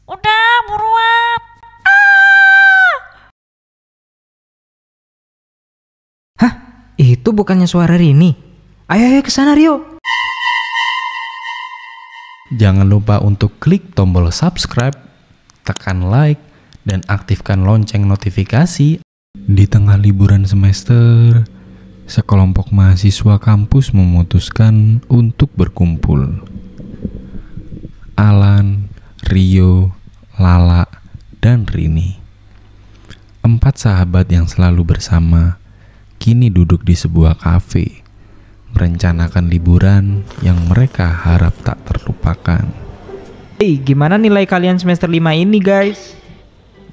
Udah, buruan. Hah? Itu bukannya suara Rini? Ayo ke sana Rio. Jangan lupa untuk klik tombol subscribe, tekan like, dan aktifkan lonceng notifikasi. Di tengah liburan semester, sekelompok mahasiswa kampus memutuskan untuk berkumpul. Alan, Rio, Lala, dan Rini. 4 sahabat yang selalu bersama kini duduk di sebuah kafe, merencanakan liburan yang mereka harap tak terlupakan. Hey, gimana nilai kalian semester 5 ini guys?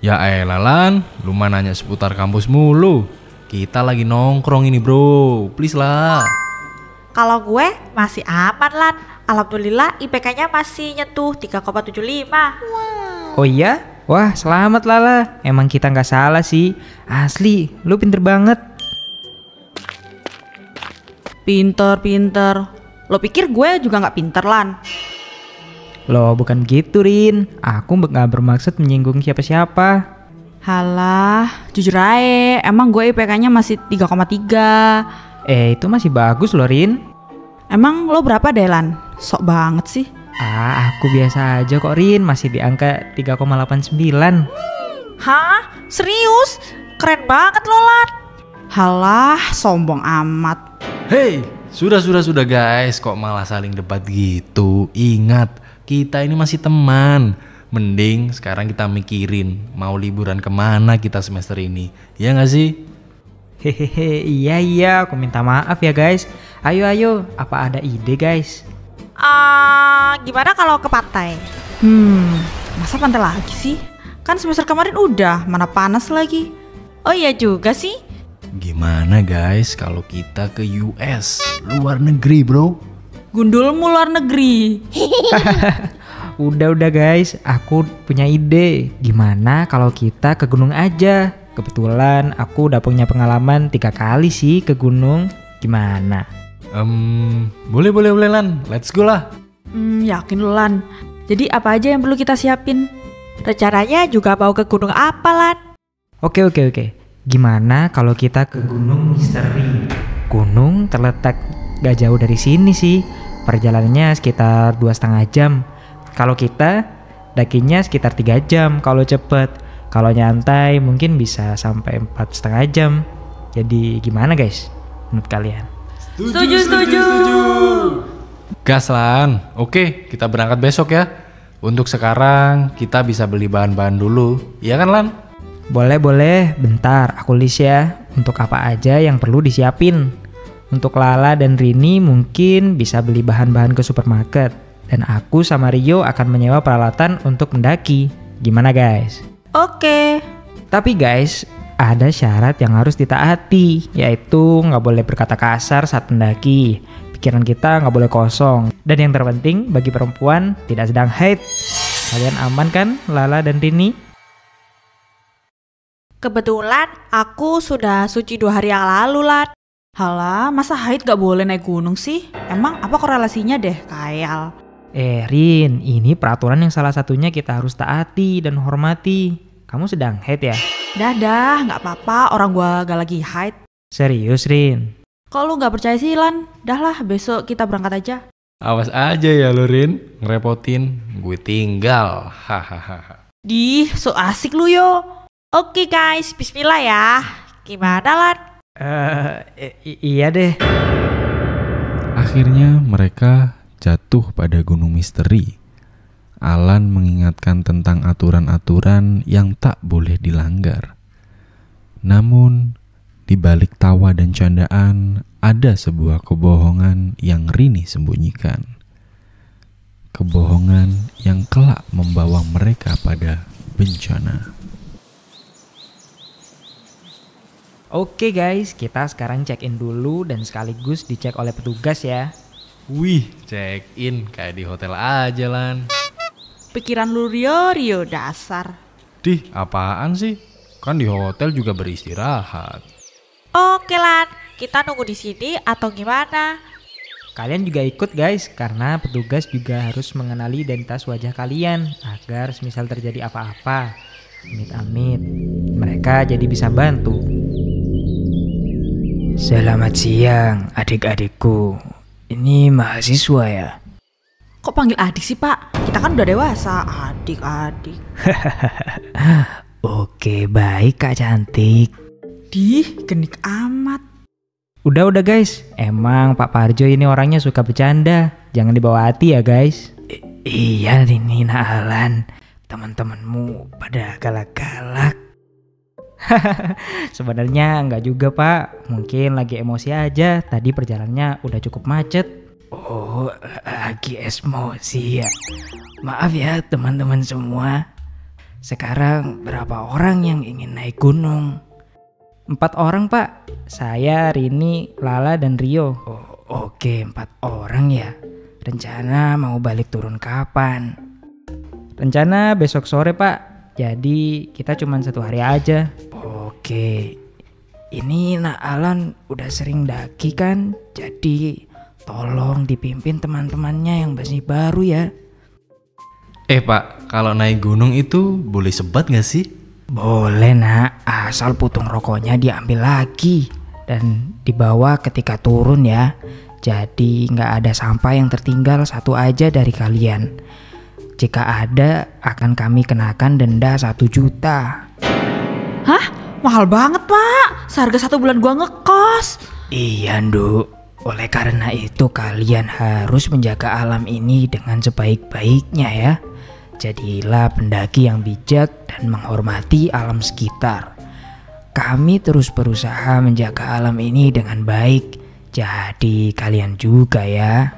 Ya elah Lan, lu mah nanya seputar kampus mulu. Kita lagi nongkrong ini bro, please lah. Kalau gue masih aman, Lan. Alhamdulillah IPK-nya masih nyentuh 3,75. Oh iya? Wah selamat Lala. Emang kita nggak salah sih. Asli, lu pinter banget. Pinter. Lo pikir gue juga nggak pinter, Lan? Loh bukan gitu Rin. Aku nggak bermaksud menyinggung siapa-siapa. Halah, jujur aja, emang gue IPK-nya masih 3,3. Itu masih bagus loh Rin. Emang lo berapa deh, Lan? Sok banget sih. Aku biasa aja kok Rin. Masih di angka 3,89. Hah? Serius? Keren banget lo, Lan. Halah, sombong amat. Hey, sudah guys, kok malah saling debat gitu. Ingat, kita ini masih teman. Mending sekarang kita mikirin mau liburan kemana kita semester ini. Ya gak sih? Hehehe, iya, aku minta maaf ya guys. Ayo, apa ada ide guys? Gimana kalau ke pantai? Masa pantai lagi sih? Kan semester kemarin udah, mana panas lagi. Oh iya juga sih. Gimana guys kalau kita ke US, luar negeri bro? Gundulmu luar negeri. Udah guys, aku punya ide. Gimana kalau kita ke gunung aja? Kebetulan aku udah punya pengalaman 3 kali sih ke gunung. Gimana? Boleh Lan, let's go lah. Yakin lu, Lan? Jadi apa aja yang perlu kita siapin? Rencananya juga mau ke gunung apa, Lan? Oke. Gimana kalau kita ke Gunung Misteri? Gunung terletak gak jauh dari sini sih. Perjalanannya sekitar 2,5 jam. Kalau kita dakinya sekitar 3 jam kalau cepet. Kalau nyantai mungkin bisa sampai 4,5 jam. Jadi gimana guys menurut kalian? Setuju. Gas Lan. Oke, kita berangkat besok ya. Untuk sekarang kita bisa beli bahan-bahan dulu. Iya kan Lan? Boleh. Bentar, aku list ya. Untuk apa aja yang perlu disiapin. Untuk Lala dan Rini mungkin bisa beli bahan-bahan ke supermarket. Dan aku sama Rio akan menyewa peralatan untuk mendaki. Gimana guys? Oke. Tapi guys, ada syarat yang harus ditaati, yaitu nggak boleh berkata kasar saat mendaki. Pikiran kita nggak boleh kosong. Dan yang terpenting bagi perempuan tidak sedang haid. Kalian aman kan Lala dan Rini? Kebetulan aku sudah suci 2 hari yang lalu, Lan. Halah, masa haid gak boleh naik gunung sih? Emang apa korelasinya deh, Kayal? Rin, ini peraturan yang salah satunya kita harus taati dan hormati. Kamu sedang haid ya? Dah, gak apa-apa, orang gua gak lagi haid. Serius Rin? Kalau lu gak percaya sih, Lan, dah lah besok kita berangkat aja. Awas aja ya lu Rin, ngerepotin. Gue tinggal. Hahaha. Dih, so asik lu yo. Oke guys, bismillah ya. Gimana, Lan? Iya deh. Akhirnya mereka jatuh pada Gunung Misteri. Alan mengingatkan tentang aturan-aturan yang tak boleh dilanggar. Namun, di balik tawa dan candaan, ada sebuah kebohongan yang Rini sembunyikan. Kebohongan yang kelak membawa mereka pada bencana. Oke guys, kita sekarang check in dulu dan sekaligus dicek oleh petugas ya. Wih, check in kayak di hotel aja Lan. Pikiran lu Rio dasar. Dih, apaan sih? Kan di hotel juga beristirahat. Oke, Lan. Kita nunggu di sini atau gimana? Kalian juga ikut guys, karena petugas juga harus mengenali identitas wajah kalian agar semisal terjadi apa-apa, amit-amit, mereka jadi bisa bantu. Selamat siang adik-adikku, ini mahasiswa ya? Kok panggil adik sih Pak? Kita kan udah dewasa. Adik-adik. Oke baik Kak Cantik. Dih, genik amat. Udah guys, emang Pak Parjo ini orangnya suka bercanda, jangan dibawa hati ya guys. Iya Rini Alan, teman-temanmu pada galak-galak. Sebenarnya enggak juga Pak, mungkin lagi emosi aja, tadi perjalanannya udah cukup macet. Oh, lagi emosi ya. Maaf ya teman-teman semua. Sekarang berapa orang yang ingin naik gunung? 4 orang Pak, saya, Rini, Lala, dan Rio. Oh, oke 4 orang ya. Rencana mau balik turun kapan? Rencana besok sore Pak, jadi kita cuma 1 hari aja. Oke, ini Nak Alan udah sering daki kan, jadi tolong dipimpin teman-temannya yang masih baru ya. Pak, kalau naik gunung itu boleh sebat gak sih? Boleh nak, asal putung rokoknya diambil lagi dan dibawa ketika turun ya. Jadi nggak ada sampah yang tertinggal satu aja dari kalian. Jika ada, akan kami kenakan denda 1 juta. Hah? Mahal banget Pak, seharga 1 bulan gua ngekos. Iya Nduk, oleh karena itu kalian harus menjaga alam ini dengan sebaik-baiknya ya. Jadilah pendaki yang bijak dan menghormati alam sekitar. Kami terus berusaha menjaga alam ini dengan baik. Jadi kalian juga ya.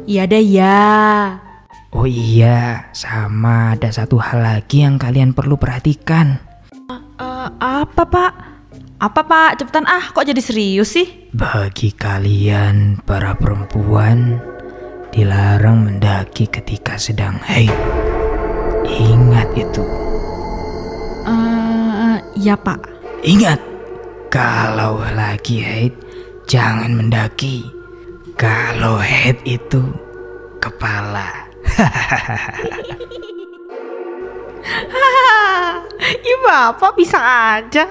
Iya deh ya. Oh iya, sama ada 1 hal lagi yang kalian perlu perhatikan. Apa Pak? Apa Pak? Cepetan kok jadi serius sih? Bagi kalian para perempuan, dilarang mendaki ketika sedang haid. Ingat itu. Iya Pak. Ingat, kalau lagi haid jangan mendaki. Kalau haid itu kepala. Ih Bapak bisa aja.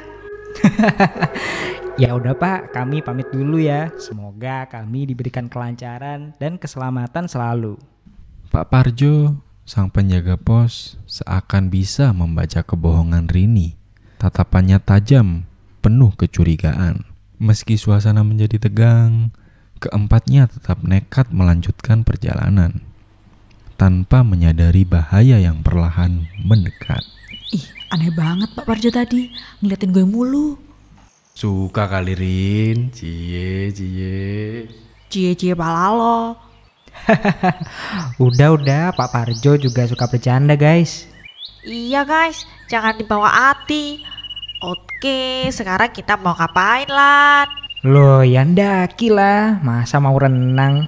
Ya udah Pak, kami pamit dulu ya. Semoga kami diberikan kelancaran dan keselamatan selalu. Pak Parjo, sang penjaga pos, seakan bisa membaca kebohongan Rini. Tatapannya tajam, penuh kecurigaan. Meski suasana menjadi tegang, keempatnya tetap nekat melanjutkan perjalanan tanpa menyadari bahaya yang perlahan mendekat. Ih, aneh banget Pak Parjo tadi, ngeliatin gue mulu. Suka kali Rin, cie. Cie pala lo. Udah, Pak Parjo juga suka bercanda guys. Iya guys, jangan dibawa hati. Oke, sekarang kita mau ngapain Lan? Loh, ya ndaki lah, masa mau renang?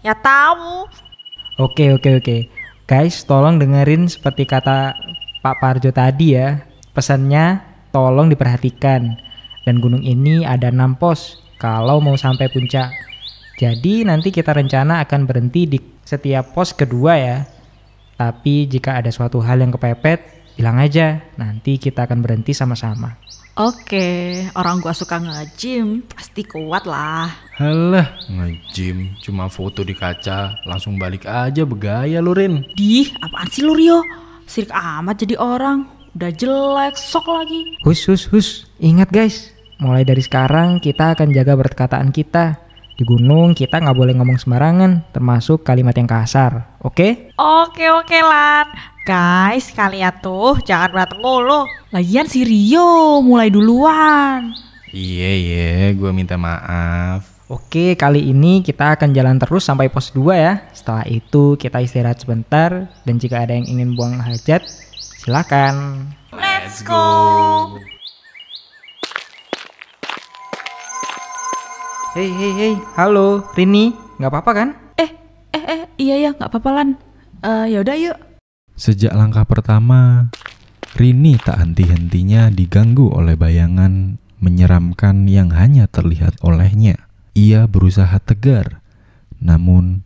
Ya tahu. Oke. Guys, tolong dengerin seperti kata Pak Parjo tadi ya. Pesannya tolong diperhatikan. Dan gunung ini ada 6 pos kalau mau sampai puncak. Jadi nanti kita rencana akan berhenti di setiap pos kedua ya. Tapi jika ada suatu hal yang kepepet, bilang aja. Nanti kita akan berhenti sama-sama. Oke, orang gua suka nge-gym, pasti kuat lah. Halah, nge-gym cuma foto di kaca, langsung balik aja bergaya lu Rin. Dih, apaan sih lu Rio? Sirik amat jadi orang, udah jelek, sok lagi. Hus. Ingat guys, mulai dari sekarang kita akan jaga perkataan kita. Di gunung kita nggak boleh ngomong sembarangan, termasuk kalimat yang kasar, oke? Oke Lan. Guys, kalian tuh jangan berantem mulu. Lagian si Rio mulai duluan. Iya, gue minta maaf. Oke, kali ini kita akan jalan terus sampai pos 2 ya. Setelah itu kita istirahat sebentar, dan jika ada yang ingin buang hajat, silakan. Let's go. Hey, halo, Rini, nggak apa-apa kan? Iya nggak apa-apa Lan. Yaudah yuk. Sejak langkah pertama, Rini tak henti-hentinya diganggu oleh bayangan menyeramkan yang hanya terlihat olehnya. Ia berusaha tegar, namun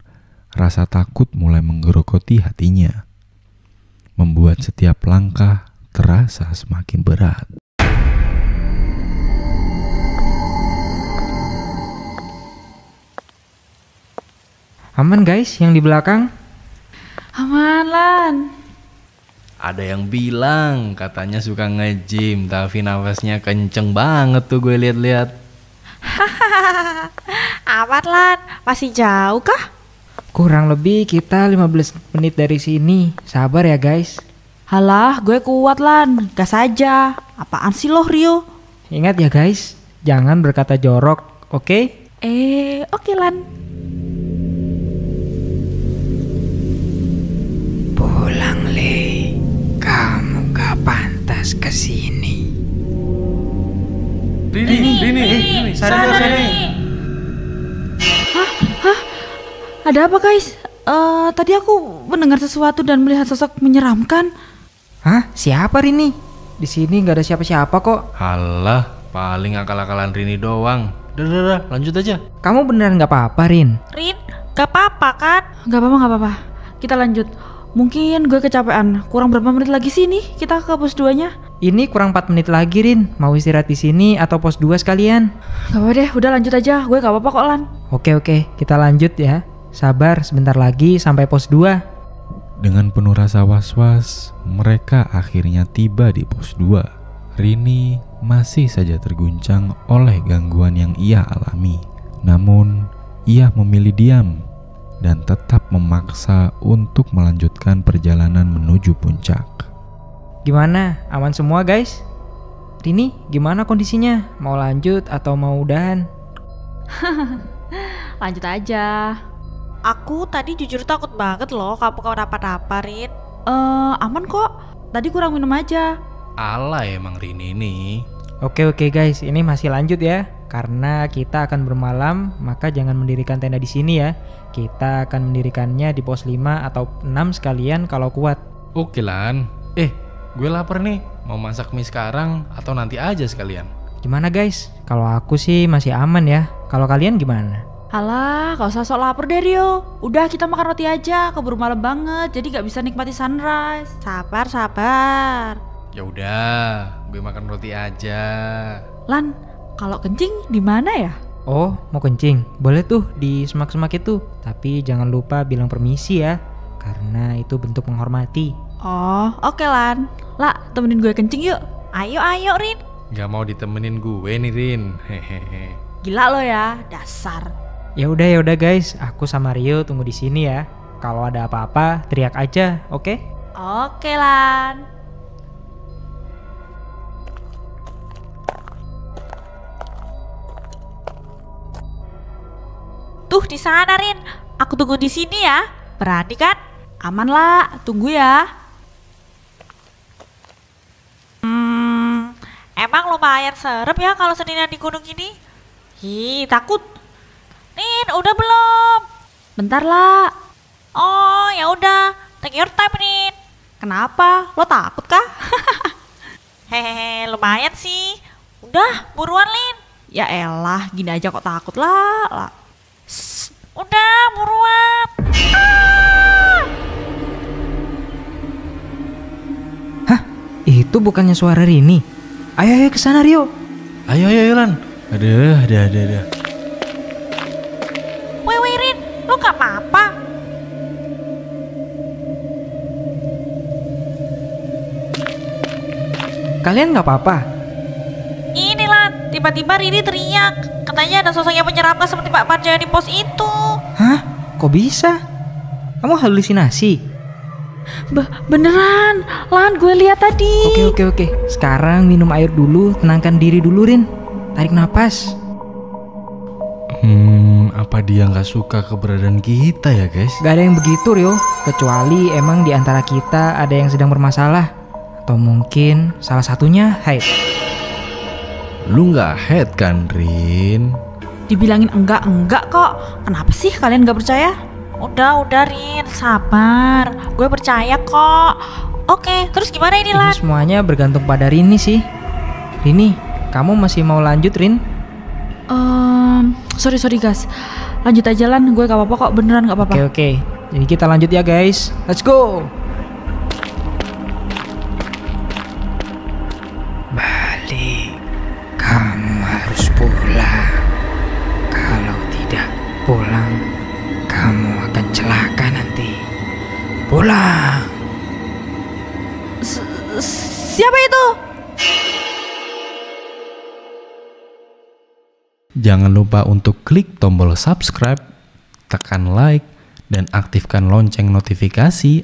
rasa takut mulai menggerogoti hatinya, membuat setiap langkah terasa semakin berat. Aman guys, yang di belakang? Aman Lan. Ada yang bilang katanya suka nge-gym, tapi nafasnya kenceng banget tuh gue lihat-lihat. Aman Lan, masih jauh kah? Kurang lebih kita 15 menit dari sini. Sabar ya guys. Halah, gue kuat Lan. Gas aja. Apaan sih lo Rio? Ingat ya guys, jangan berkata jorok, oke? Oke Lan. Pulang Le, kamu gak pantas kesini. Rini, sadar. Ada apa guys? Tadi aku mendengar sesuatu dan melihat sosok menyeramkan. Hah? Siapa Rini? Di sini nggak ada siapa-siapa kok. Halah, paling akal-akalan Rini doang. Udah, lanjut aja. Kamu beneran nggak apa-apa Rin? Rin, gak apa-apa kan? Gak apa-apa. Kita lanjut. Mungkin gue kecapean. Kurang berapa menit lagi sih nih kita ke pos 2-nya? Ini kurang 4 menit lagi Rin. Mau istirahat di sini atau pos 2 sekalian? Gak apa deh, udah lanjut aja. Gue gak apa-apa kok Lan. Oke, kita lanjut ya. Sabar, sebentar lagi sampai pos 2. Dengan penuh rasa was-was, mereka akhirnya tiba di pos 2. Rini masih saja terguncang oleh gangguan yang ia alami. Namun, ia memilih diam dan tetap memaksa untuk melanjutkan perjalanan menuju puncak. Gimana? Aman semua guys? Rini, gimana kondisinya? Mau lanjut atau mau udahan? Lanjut aja. Aku tadi jujur takut banget loh kamu kenapa-napa Rin. Aman kok. Tadi kurang minum aja. Alay emang Rini nih. Oke guys, ini masih lanjut ya. Karena kita akan bermalam, maka jangan mendirikan tenda di sini ya. Kita akan mendirikannya di pos 5 atau 6 sekalian kalau kuat. Oke Lan. Gue lapar nih. Mau masak mie sekarang atau nanti aja sekalian? Gimana guys? Kalau aku sih masih aman ya. Kalau kalian gimana? Alah, gak usah sok lapar deh Rio. Udah kita makan roti aja, keburu malam banget. Jadi gak bisa nikmati sunrise. Sabar. Ya udah, gue makan roti aja. Lan, kalau kencing di mana ya? Oh, mau kencing? Boleh tuh di semak-semak itu. Tapi jangan lupa bilang permisi ya. Karena itu bentuk menghormati. Oh, oke Lan. Lah, temenin gue kencing yuk. Ayo Rin. Gak mau ditemenin gue nih Rin. Hehehe. Gila lo ya, dasar. Ya udah guys, aku sama Rio tunggu di sini ya. Kalau ada apa-apa teriak aja, oke? Oke Lan. Tuh di sana Rin. Aku tunggu di sini ya. Berani kan? Aman lah, tunggu ya. Emang lumayan serem ya kalau sendirian di gunung gini. Takut. Rin, udah belum? Bentar lah. Oh, ya udah. Take your time, Rin. Kenapa? Lo takut kah? Hehehe, lumayan sih. Udah, buruan, Lin. Ya elah, gini aja kok takut lah. Udah, buruan. Hah? Itu bukannya suara Rini? Ayo kesana Rio. Ayo Lan. Ada. Woi Rin, lu gak apa-apa? Kalian gak apa-apa? Ini Lan, tiba-tiba Rini teriak. Katanya ada sosok yang menyeramkan seperti Pak Parjaya di pos itu. Hah? Kok bisa? Kamu halusinasi? Beneran, Lan, gue lihat tadi. Oke. Sekarang minum air dulu, tenangkan diri dulu Rin. Tarik napas. Apa dia nggak suka keberadaan kita ya guys? Gak ada yang begitu Rio. Kecuali emang di antara kita ada yang sedang bermasalah. Atau mungkin salah satunya haid. Lu nggak head kan Rin? Dibilangin enggak kok. Kenapa sih kalian gak percaya? Udah Rin, sabar. Gue percaya kok. Oke, terus gimana ini Lan? Ini semuanya bergantung pada Rini sih. Rini, kamu masih mau lanjut Rin? Sorry gas. Lanjut aja Lan, gue gak apa-apa kok, beneran gak apa-apa. Oke. Jadi kita lanjut ya guys. Let's go. Balik. Kamu harus pulang. Kalau tidak pulang, kamu akan celaka nanti. Pulang. Siapa itu? Jangan lupa untuk klik tombol subscribe, tekan like, dan aktifkan lonceng notifikasi